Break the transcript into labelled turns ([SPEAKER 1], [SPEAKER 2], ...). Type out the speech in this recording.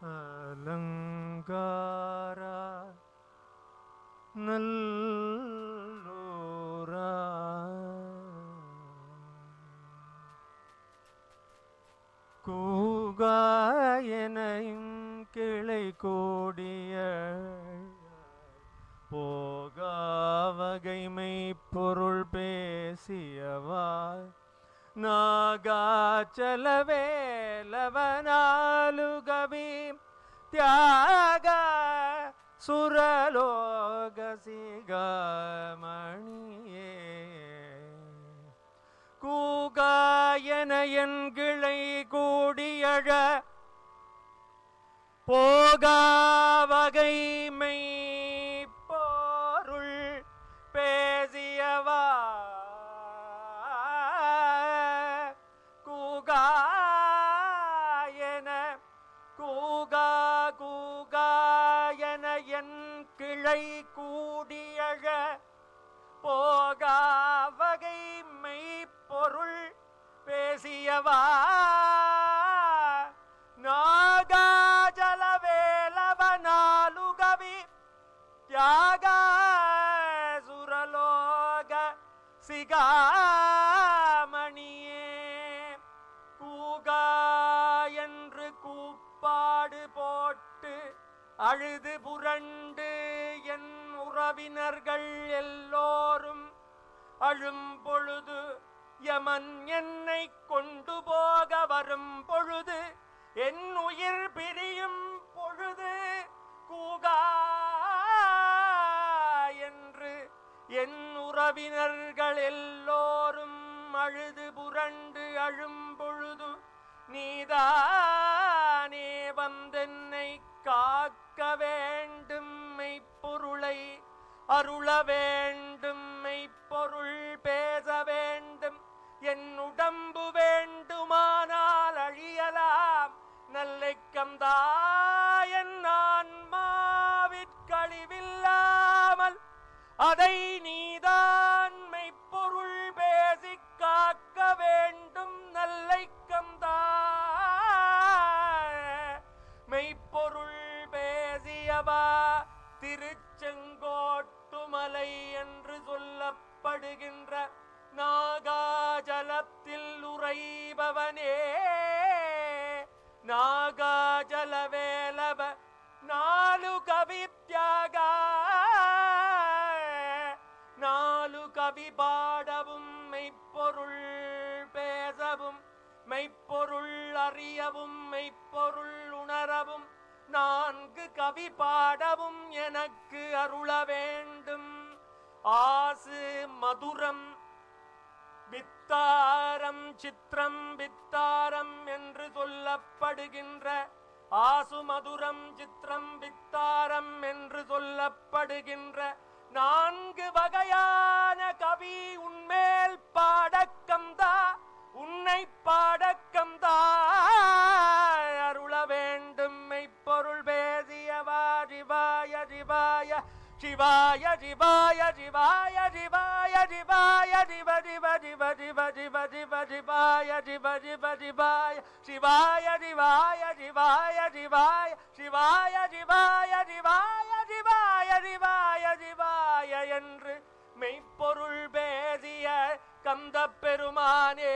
[SPEAKER 1] அலங்காரா நல்லூரா கூகாயனையும் கிளை கோடிய போகாவகைமை பொருள் பேசியவாய் நாகாச்சலவேலவனாலுகவி தியாக சுரலோக சிகாமணியே கூகாயனையன் கிளை கூடியழ போகாவகைமை பொருள் பேசியவா கூகாயன கூகாயன என் கிளை கூடியழ போகாவகைமை பொருள் பேசியவா நாகாஜலவேலவனாலுகவி தியாக சுரலோக சிகாமணியே கூகா என்று கூப்பாடு போட்டு அழுது புரண்டு என் உறவினர்கள் எல்லோரும் அழும் பொழுது யமன் என்னை கொண்டு போக வரும் பொழுது என் உயிர் பிரியும் பொழுது கூகா என்று என் உறவினர்கள் எல்லோரும் அழுது புரண்டு அழும் பொழுது நீதானே வந்தென்னை காக்க வேண்டும் மெய்ப்பொருளை அருள வேண்டும் மெய்ப்பொருள் பேச வேண்டும் என் உடம்பு வேண்டுமானால் அழியலாம் நல்லைக்கந்தாயன் ஆன்மாவிற்கழிவில்லாமல் அதை நீதான் மெய்ப்பொருள் பேசி காக்க வேண்டும் நல்லைக்கந்தா மெய்ப்பொருள் பேசியவா திருச்செங்கோட்டுமலை என்று சொல்லப்படுகின்ற நாகாஜலத்தில் உறைபவனே நாகாஜலவேலவ நாலு கவி தியாக நாலு கவி பாடவும் மெய்ப்பொருள் பேசவும் மெய்ப்பொருள் அறியவும் மெய்ப்பொருள் உணரவும் நான்கு கவி பாடவும் எனக்கு அருள வேண்டும் ஆசு மதுரம் வித்தாரம் சித்திரம் வித்தாரம் என்று சொல்லப்படுகின்ற ஆசு மதுரம் சித்திரம் வித்தாரம் என்று சொல்லப்படுகின்ற நான்கு வகையான கவி உன்மேல் பாடக்கம்தா உன்னை பாடக்கம்தா அருள வேண்டும் மெய்ப்பொருள் பேசியவா சிவாய சிவாய சிவாய சிவாய சிவாய சிவாய சிவாய சிவ சிவ சிவ சிவ சிவ சிவ சிவாய சிவ சிவ சிவாய சிவாய சிவாய சிவாய சிவாய சிவாய சிவாய சிவாய சிவாய சிவாய சிவாய என்று மெய்ப்பொருள் பேசிய கந்த பெருமானே